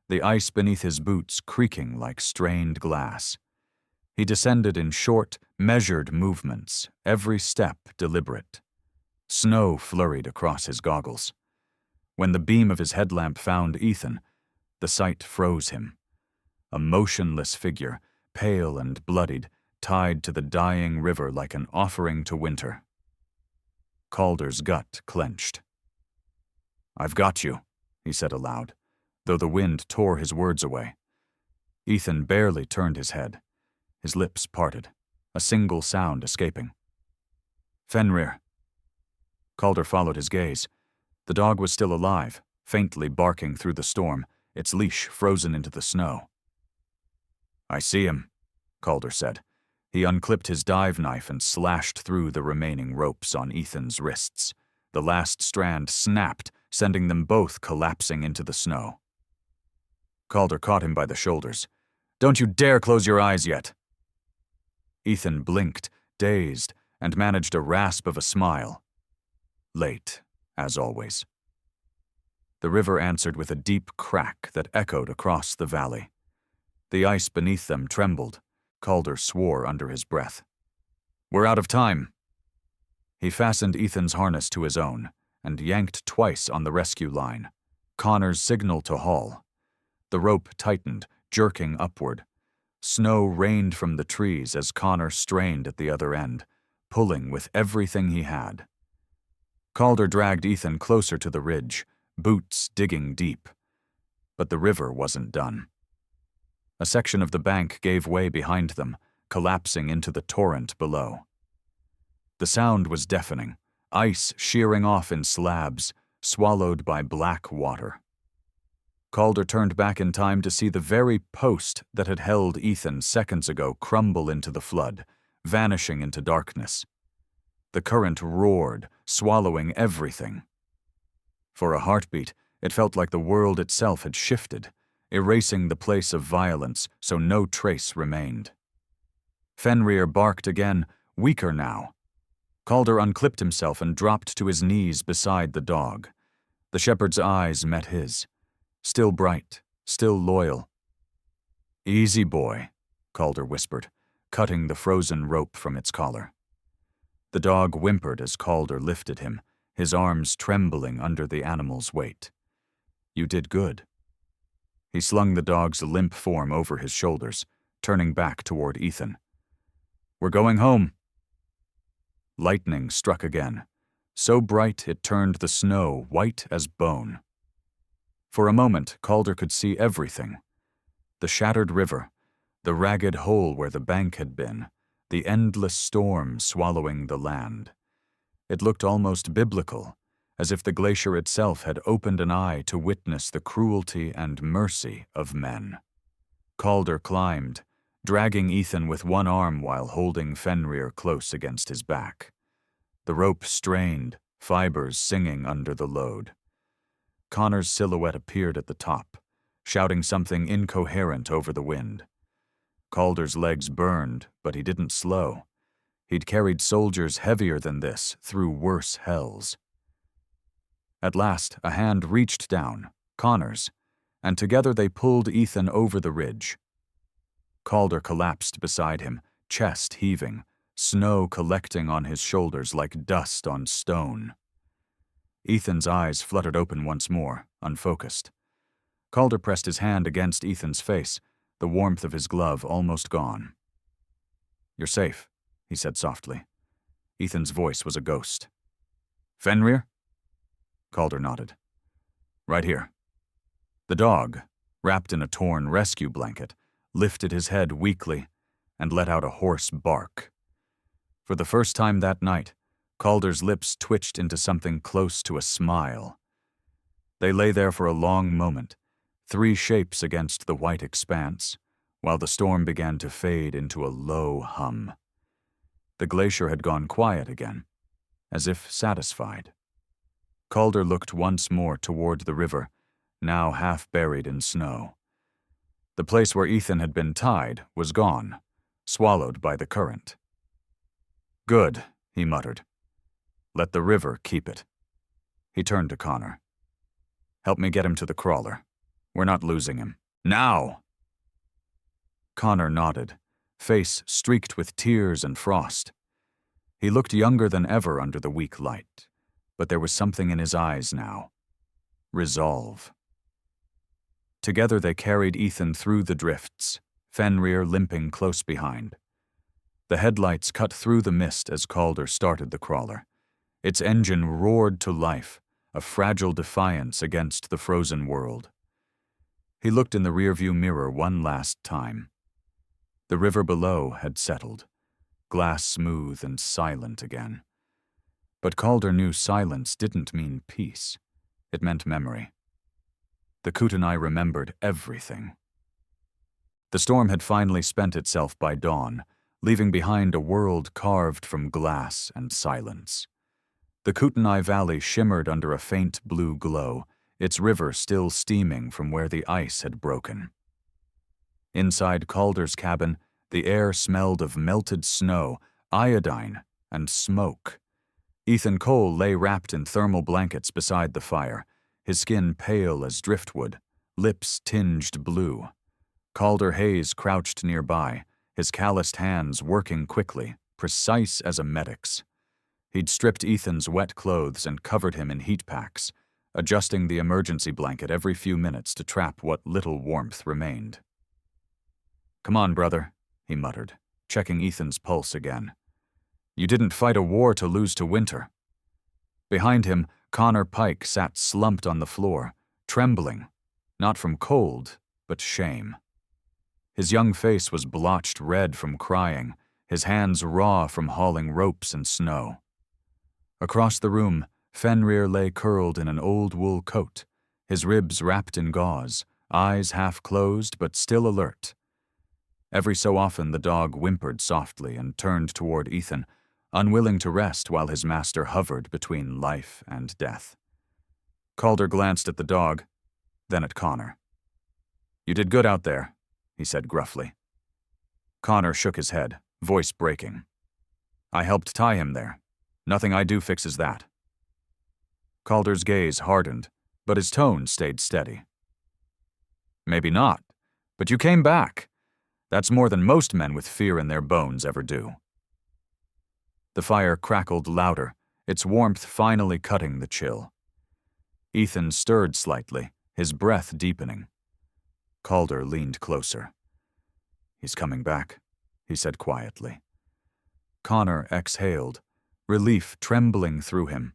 the ice beneath his boots creaking like strained glass. He descended in short, measured movements, every step deliberate. Snow flurried across his goggles. When the beam of his headlamp found Ethan, the sight froze him. A motionless figure, pale and bloodied, tied to the dying river like an offering to winter. Calder's gut clenched. "I've got you," he said aloud, though the wind tore his words away. Ethan barely turned his head. His lips parted, a single sound escaping. "Fenrir." Calder followed his gaze. The dog was still alive, faintly barking through the storm, its leash frozen into the snow. "I see him," Calder said. He unclipped his dive knife and slashed through the remaining ropes on Ethan's wrists. The last strand snapped, sending them both collapsing into the snow. Calder caught him by the shoulders. "Don't you dare close your eyes yet." Ethan blinked, dazed, and managed a rasp of a smile. Late, as always. The river answered with a deep crack that echoed across the valley. The ice beneath them trembled. Calder swore under his breath. "We're out of time." He fastened Ethan's harness to his own and yanked twice on the rescue line. Connor's signal to haul. The rope tightened, jerking upward. Snow rained from the trees as Connor strained at the other end, pulling with everything he had. Calder dragged Ethan closer to the ridge, boots digging deep. But the river wasn't done. A section of the bank gave way behind them, collapsing into the torrent below. The sound was deafening, ice shearing off in slabs, swallowed by black water. Calder turned back in time to see the very post that had held Ethan seconds ago crumble into the flood, vanishing into darkness. The current roared, swallowing everything. For a heartbeat, it felt like the world itself had shifted, erasing the place of violence so no trace remained. Fenrir barked again, weaker now. Calder unclipped himself and dropped to his knees beside the dog. The shepherd's eyes met his. Still bright, still loyal. "Easy, boy," Calder whispered, cutting the frozen rope from its collar. The dog whimpered as Calder lifted him, his arms trembling under the animal's weight. "You did good." He slung the dog's limp form over his shoulders, turning back toward Ethan. "We're going home." Lightning struck again, so bright it turned the snow white as bone. For a moment, Calder could see everything. The shattered river, the ragged hole where the bank had been, the endless storm swallowing the land. It looked almost biblical, as if the glacier itself had opened an eye to witness the cruelty and mercy of men. Calder climbed, dragging Ethan with one arm while holding Fenrir close against his back. The rope strained, fibers singing under the load. Connor's silhouette appeared at the top, shouting something incoherent over the wind. Calder's legs burned, but he didn't slow. He'd carried soldiers heavier than this through worse hells. At last, a hand reached down, Connor's, and together they pulled Ethan over the ridge. Calder collapsed beside him, chest heaving, snow collecting on his shoulders like dust on stone. Ethan's eyes fluttered open once more, unfocused. Calder pressed his hand against Ethan's face, the warmth of his glove almost gone. "You're safe," he said softly. Ethan's voice was a ghost. "Fenrir?" Calder nodded. "Right here." The dog, wrapped in a torn rescue blanket, lifted his head weakly and let out a hoarse bark. For the first time that night, Calder's lips twitched into something close to a smile. They lay there for a long moment, three shapes against the white expanse, while the storm began to fade into a low hum. The glacier had gone quiet again, as if satisfied. Calder looked once more toward the river, now half buried in snow. The place where Ethan had been tied was gone, swallowed by the current. "Good," he muttered. "Let the river keep it." He turned to Connor. "Help me get him to the crawler. We're not losing him. Now!" Connor nodded, face streaked with tears and frost. He looked younger than ever under the weak light, but there was something in his eyes now. Resolve. Together they carried Ethan through the drifts, Fenrir limping close behind. The headlights cut through the mist as Calder started the crawler. Its engine roared to life, a fragile defiance against the frozen world. He looked in the rearview mirror one last time. The river below had settled, glass smooth and silent again. But Calder knew silence didn't mean peace. It meant memory. The Kootenai remembered everything. The storm had finally spent itself by dawn, leaving behind a world carved from glass and silence. The Kootenai Valley shimmered under a faint blue glow, its river still steaming from where the ice had broken. Inside Calder's cabin, the air smelled of melted snow, iodine, and smoke. Ethan Cole lay wrapped in thermal blankets beside the fire, his skin pale as driftwood, lips tinged blue. Calder Hayes crouched nearby, his calloused hands working quickly, precise as a medic's. He'd stripped Ethan's wet clothes and covered him in heat packs, adjusting the emergency blanket every few minutes to trap what little warmth remained. "Come on, brother," he muttered, checking Ethan's pulse again. "You didn't fight a war to lose to winter." Behind him, Connor Pike sat slumped on the floor, trembling, not from cold, but shame. His young face was blotched red from crying, his hands raw from hauling ropes and snow. Across the room, Fenrir lay curled in an old wool coat, his ribs wrapped in gauze, eyes half closed but still alert. Every so often the dog whimpered softly and turned toward Ethan, unwilling to rest while his master hovered between life and death. Calder glanced at the dog, then at Connor. "You did good out there," he said gruffly. Connor shook his head, voice breaking. "I helped tie him there. Nothing I do fixes that." Calder's gaze hardened, but his tone stayed steady. "Maybe not, but you came back. That's more than most men with fear in their bones ever do." The fire crackled louder, its warmth finally cutting the chill. Ethan stirred slightly, his breath deepening. Calder leaned closer. "He's coming back," he said quietly. Connor exhaled, relief trembling through him.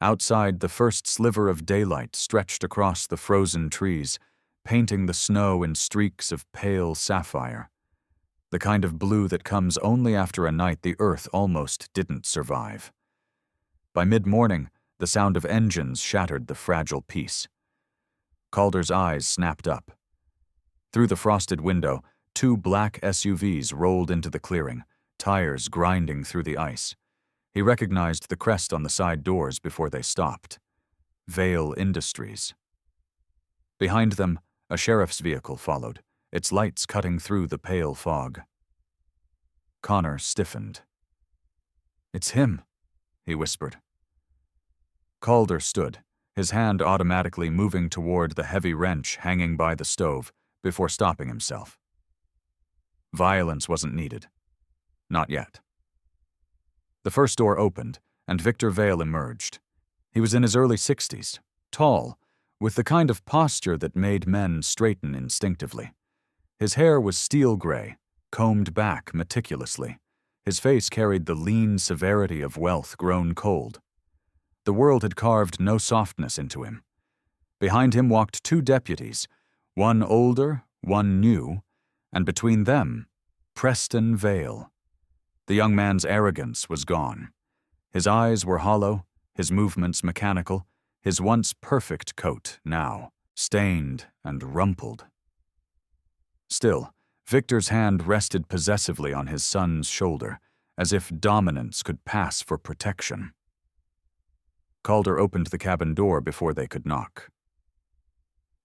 Outside, the first sliver of daylight stretched across the frozen trees, painting the snow in streaks of pale sapphire, the kind of blue that comes only after a night the earth almost didn't survive. By mid-morning, the sound of engines shattered the fragile peace. Calder's eyes snapped up. Through the frosted window, two black SUVs rolled into the clearing, tires grinding through the ice. He recognized the crest on the side doors before they stopped. Vale Industries. Behind them, a sheriff's vehicle followed, its lights cutting through the pale fog. Connor stiffened. "It's him," he whispered. Calder stood, his hand automatically moving toward the heavy wrench hanging by the stove, before stopping himself. Violence wasn't needed. Not yet. The first door opened, and Victor Vale emerged. He was in his early 60s, tall, with the kind of posture that made men straighten instinctively. His hair was steel gray, combed back meticulously. His face carried the lean severity of wealth grown cold. The world had carved no softness into him. Behind him walked two deputies, one older, one new, and between them, Preston Vale. The young man's arrogance was gone. His eyes were hollow, his movements mechanical, his once perfect coat now stained and rumpled. Still, Victor's hand rested possessively on his son's shoulder, as if dominance could pass for protection. Calder opened the cabin door before they could knock.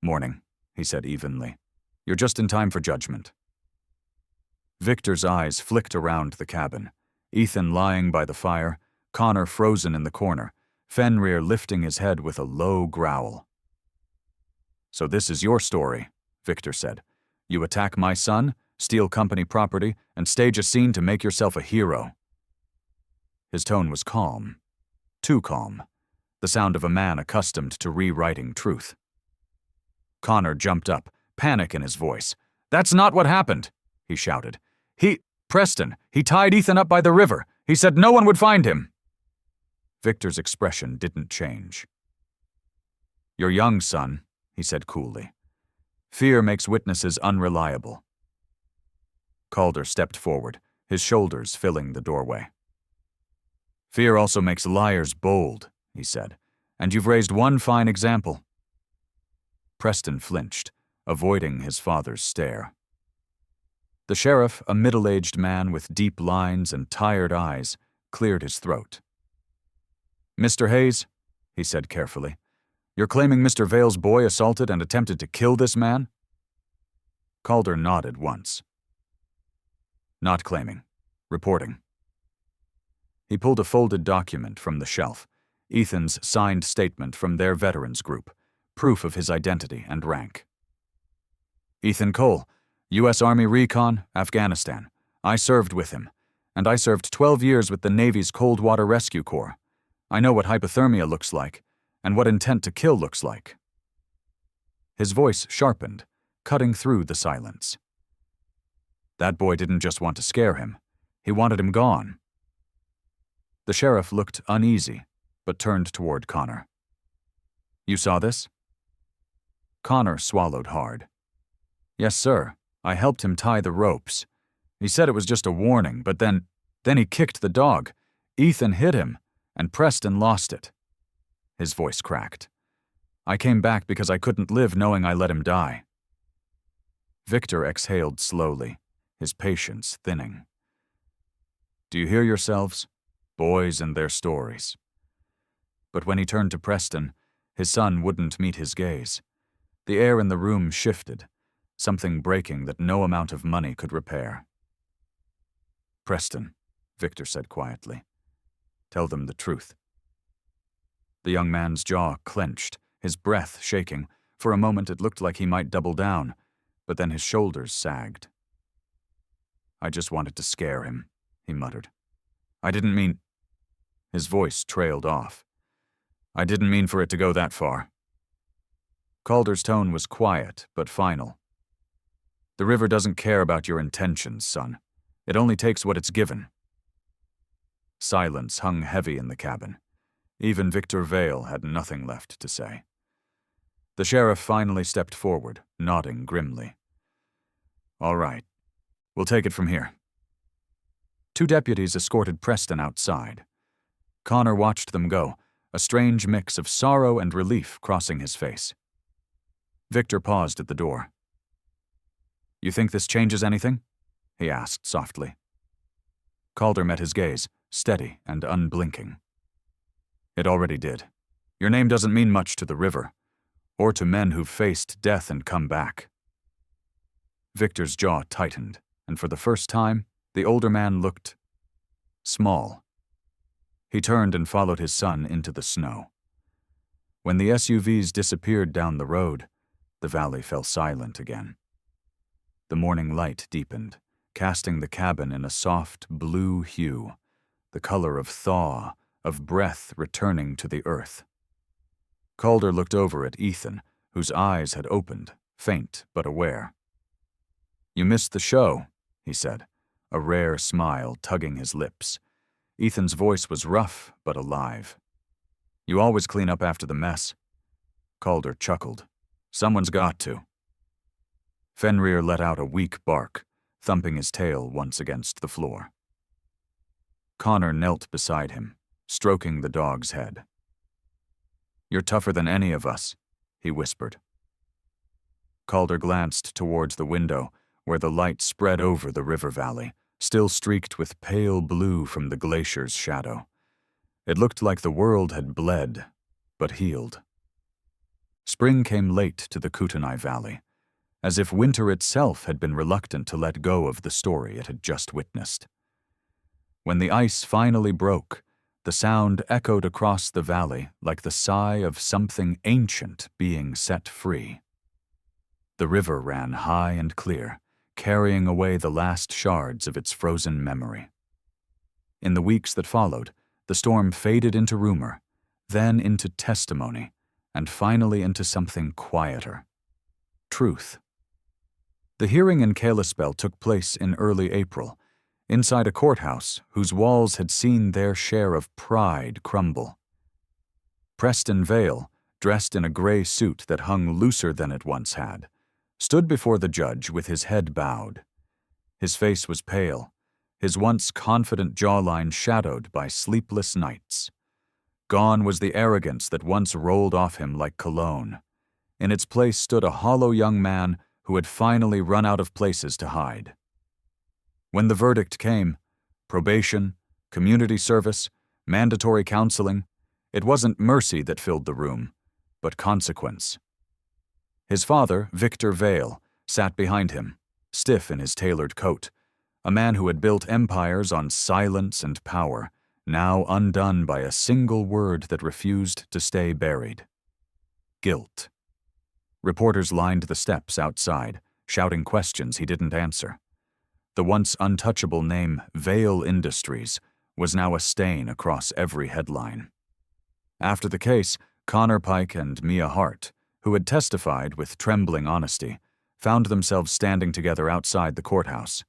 "Morning," he said evenly. "You're just in time for judgment." Victor's eyes flicked around the cabin, Ethan lying by the fire, Connor frozen in the corner, Fenrir lifting his head with a low growl. "So this is your story," Victor said. "You attack my son, steal company property, and stage a scene to make yourself a hero." His tone was calm. Too calm. The sound of a man accustomed to rewriting truth. Connor jumped up, panic in his voice. "That's not what happened," he shouted. Preston, he tied Ethan up by the river. He said no one would find him. Victor's expression didn't change. You're young, son, he said coolly. Fear makes witnesses unreliable. Calder stepped forward, his shoulders filling the doorway. Fear also makes liars bold, he said, and you've raised one fine example. Preston flinched, avoiding his father's stare. The sheriff, a middle-aged man with deep lines and tired eyes, cleared his throat. Mr. Hayes, he said carefully, you're claiming Mr. Vale's boy assaulted and attempted to kill this man? Calder nodded once. Not claiming. Reporting. He pulled a folded document from the shelf, Ethan's signed statement from their veterans group, proof of his identity and rank. Ethan Cole, U.S. Army Recon, Afghanistan. I served with him, and I served 12 years with the Navy's Cold Water Rescue Corps. I know what hypothermia looks like, and what intent to kill looks like. His voice sharpened, cutting through the silence. That boy didn't just want to scare him. He wanted him gone. The sheriff looked uneasy, but turned toward Connor. You saw this? Connor swallowed hard. Yes, sir. I helped him tie the ropes. He said it was just a warning, but then he kicked the dog. Ethan hit him, and Preston lost it. His voice cracked. I came back because I couldn't live knowing I let him die. Victor exhaled slowly, his patience thinning. Do you hear yourselves? Boys and their stories. But when he turned to Preston, his son wouldn't meet his gaze. The air in the room shifted, something breaking that no amount of money could repair. Preston, Victor said quietly, tell them the truth. The young man's jaw clenched, his breath shaking. For a moment it looked like he might double down, but then his shoulders sagged. I just wanted to scare him, he muttered. I didn't mean... His voice trailed off. I didn't mean for it to go that far. Calder's tone was quiet, but final. The river doesn't care about your intentions, son. It only takes what it's given. Silence hung heavy in the cabin. Even Victor Vale had nothing left to say. The sheriff finally stepped forward, nodding grimly. All right. We'll take it from here. Two deputies escorted Preston outside. Connor watched them go, a strange mix of sorrow and relief crossing his face. Victor paused at the door. You think this changes anything? He asked softly. Calder met his gaze, steady and unblinking. It already did. Your name doesn't mean much to the river, or to men who've faced death and come back. Victor's jaw tightened, and for the first time, the older man looked small. He turned and followed his son into the snow. When the SUVs disappeared down the road, the valley fell silent again. The morning light deepened, casting the cabin in a soft blue hue, the color of thaw, of breath returning to the earth. Calder looked over at Ethan, whose eyes had opened, faint but aware. You missed the show, he said, a rare smile tugging his lips. Ethan's voice was rough but alive. You always clean up after the mess. Calder chuckled. Someone's got to. Fenrir let out a weak bark, thumping his tail once against the floor. Connor knelt beside him, stroking the dog's head. You're tougher than any of us, he whispered. Calder glanced towards the window, where the light spread over the river valley, still streaked with pale blue from the glacier's shadow. It looked like the world had bled, but healed. Spring came late to the Kootenai Valley, as if winter itself had been reluctant to let go of the story it had just witnessed. When the ice finally broke, the sound echoed across the valley like the sigh of something ancient being set free. The river ran high and clear, carrying away the last shards of its frozen memory. In the weeks that followed, the storm faded into rumor, then into testimony, and finally into something quieter. Truth. The hearing in Kalispell took place in early April. inside a courthouse whose walls had seen their share of pride crumble. Preston Vale, dressed in a gray suit that hung looser than it once had, stood before the judge with his head bowed. His face was pale, his once confident jawline shadowed by sleepless nights. Gone was the arrogance that once rolled off him like cologne. In its place stood a hollow young man who had finally run out of places to hide. When the verdict came, probation, community service, mandatory counseling, it wasn't mercy that filled the room, but consequence. His father, Victor Vale, sat behind him, stiff in his tailored coat, a man who had built empires on silence and power, now undone by a single word that refused to stay buried. Guilt. Reporters lined the steps outside, shouting questions he didn't answer. The once untouchable name Vale Industries was now a stain across every headline. After the case, Connor Pike and Mia Hart, who had testified with trembling honesty, found themselves standing together outside the courthouse.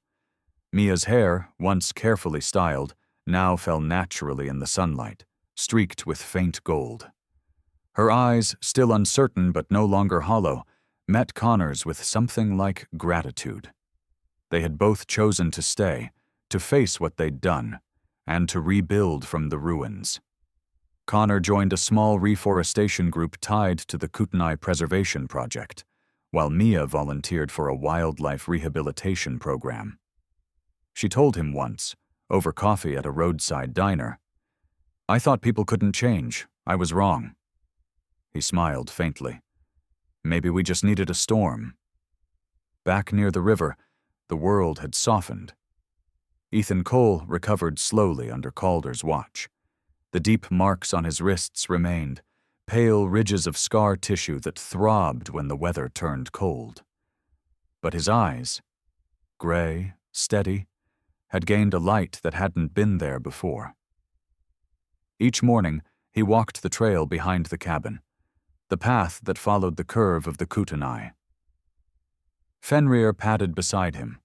Mia's hair, once carefully styled, now fell naturally in the sunlight, streaked with faint gold. Her eyes, still uncertain but no longer hollow, met Connor's with something like gratitude. They had both chosen to stay, to face what they'd done, and to rebuild from the ruins. Connor joined a small reforestation group tied to the Kootenai Preservation Project, while Mia volunteered for a wildlife rehabilitation program. She told him once, over coffee at a roadside diner, "I thought people couldn't change. I was wrong." He smiled faintly. Maybe we just needed a storm. Back near the river, the world had softened. Ethan Cole recovered slowly under Calder's watch. The deep marks on his wrists remained, pale ridges of scar tissue that throbbed when the weather turned cold. But his eyes, gray, steady, had gained a light that hadn't been there before. Each morning, he walked the trail behind the cabin, the path that followed the curve of the Kootenai. Fenrir padded beside him,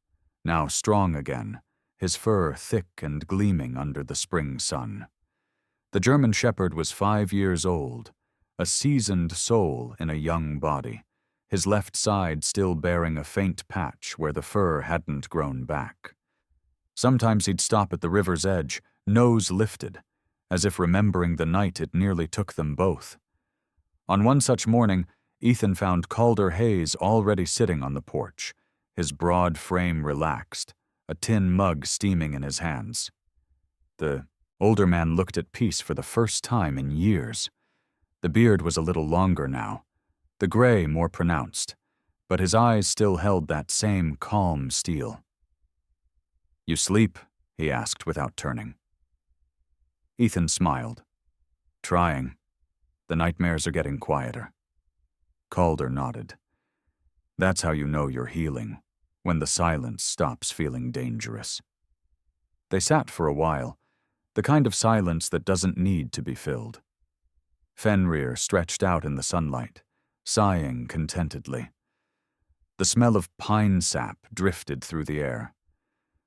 now strong again, his fur thick and gleaming under the spring sun. The German shepherd was 5 years old, a seasoned soul in a young body, his left side still bearing a faint patch where the fur hadn't grown back. Sometimes he'd stop at the river's edge, nose lifted, as if remembering the night it nearly took them both. On one such morning, Ethan found Calder Hayes already sitting on the porch, his broad frame relaxed, a tin mug steaming in his hands. The older man looked at peace for the first time in years. The beard was a little longer now, the gray more pronounced, but his eyes still held that same calm steel. "You sleep?" he asked without turning. Ethan smiled. "Trying. The nightmares are getting quieter." Calder nodded. "That's how you know you're healing, when the silence stops feeling dangerous." They sat for a while, the kind of silence that doesn't need to be filled. Fenrir stretched out in the sunlight, sighing contentedly. The smell of pine sap drifted through the air.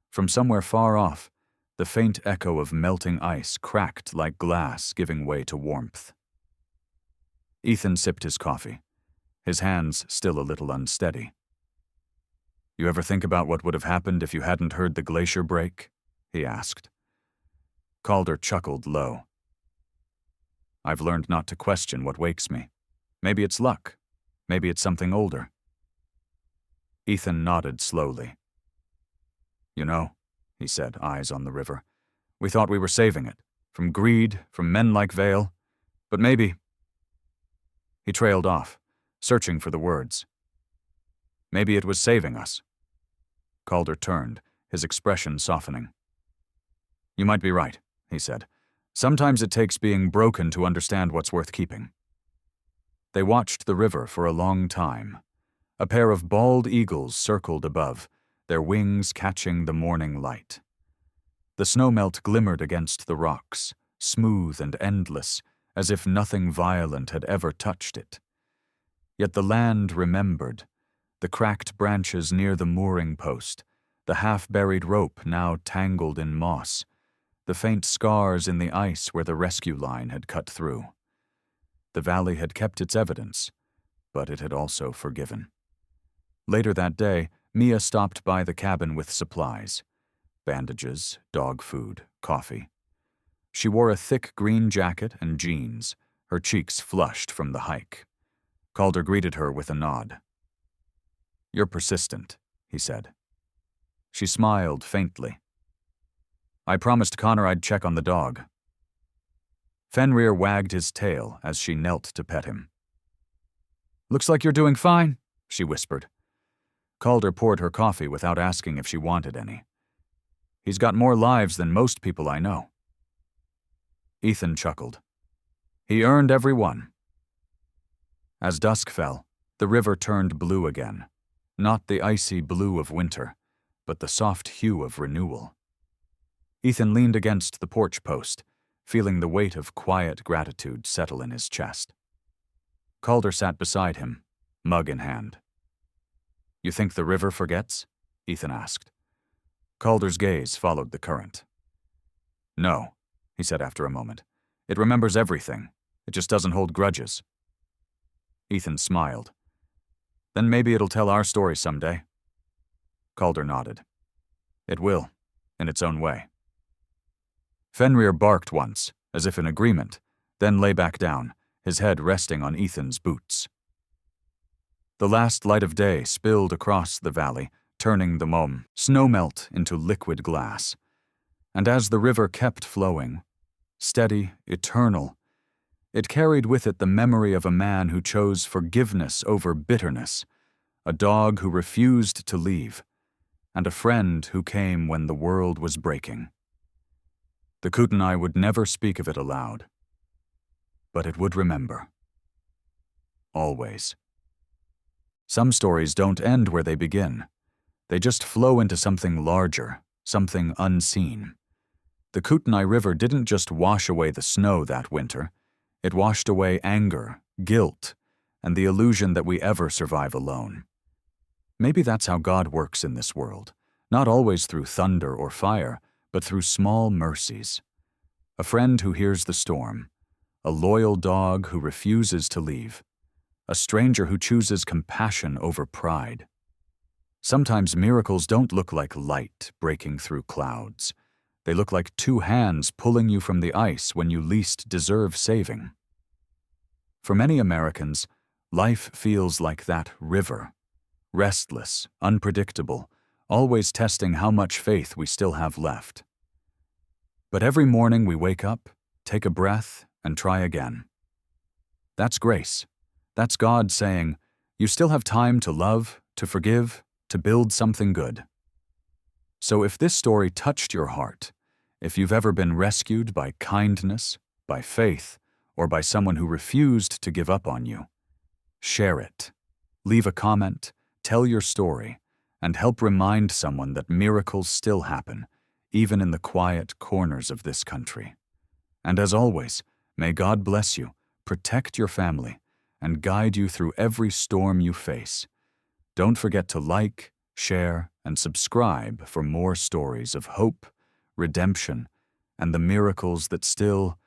From somewhere far off, the faint echo of melting ice cracked like glass giving way to warmth. Ethan sipped his coffee, his hands still a little unsteady. "You ever think about what would have happened if you hadn't heard the glacier break?" he asked. Calder chuckled low. "I've learned not to question what wakes me. Maybe it's luck. Maybe it's something older." Ethan nodded slowly. "You know," he said, eyes on the river, "we thought we were saving it. From greed, from men like Vale. But maybe—" He trailed off, searching for the words. "Maybe it was saving us." Calder turned, his expression softening. "You might be right," he said. "Sometimes it takes being broken to understand what's worth keeping." They watched the river for a long time. A pair of bald eagles circled above, their wings catching the morning light. The snowmelt glimmered against the rocks, smooth and endless, as if nothing violent had ever touched it. Yet the land remembered, the cracked branches near the mooring post, the half-buried rope now tangled in moss, the faint scars in the ice where the rescue line had cut through. The valley had kept its evidence, but it had also forgiven. Later that day, Mia stopped by the cabin with supplies: bandages, dog food, coffee. She wore a thick green jacket and jeans, her cheeks flushed from the hike. Calder greeted her with a nod. "You're persistent," he said. She smiled faintly. "I promised Connor I'd check on the dog." Fenrir wagged his tail as she knelt to pet him. "Looks like you're doing fine," she whispered. Calder poured her coffee without asking if she wanted any. "He's got more lives than most people I know." Ethan chuckled. "He earned every one." As dusk fell, the river turned blue again, not the icy blue of winter, but the soft hue of renewal. Ethan leaned against the porch post, feeling the weight of quiet gratitude settle in his chest. Calder sat beside him, mug in hand. "You think the river forgets?" Ethan asked. Calder's gaze followed the current. "No," he said after a moment. "It remembers everything. It just doesn't hold grudges." Ethan smiled. "Then maybe it'll tell our story someday." Calder nodded. "It will, in its own way." Fenrir barked once, as if in agreement, then lay back down, his head resting on Ethan's boots. The last light of day spilled across the valley, turning the snowmelt into liquid glass. And as the river kept flowing, steady, eternal, it carried with it the memory of a man who chose forgiveness over bitterness, a dog who refused to leave, and a friend who came when the world was breaking. The Kootenai would never speak of it aloud, but it would remember. Always. Some stories don't end where they begin. They just flow into something larger, something unseen. The Kootenai River didn't just wash away the snow that winter. It washed away anger, guilt, and the illusion that we ever survive alone. Maybe that's how God works in this world, not always through thunder or fire, but through small mercies. A friend who hears the storm, a loyal dog who refuses to leave, a stranger who chooses compassion over pride. Sometimes miracles don't look like light breaking through clouds. They look like two hands pulling you from the ice when you least deserve saving. For many Americans, life feels like that river, restless, unpredictable, always testing how much faith we still have left. But every morning we wake up, take a breath, and try again. That's grace. That's God saying, you still have time to love, to forgive, to build something good. So if this story touched your heart, if you've ever been rescued by kindness, by faith, or by someone who refused to give up on you, share it. Leave a comment, tell your story, and help remind someone that miracles still happen, even in the quiet corners of this country. And as always, may God bless you, protect your family, and guide you through every storm you face. Don't forget to like, share, and subscribe for more stories of hope, redemption, and the miracles that still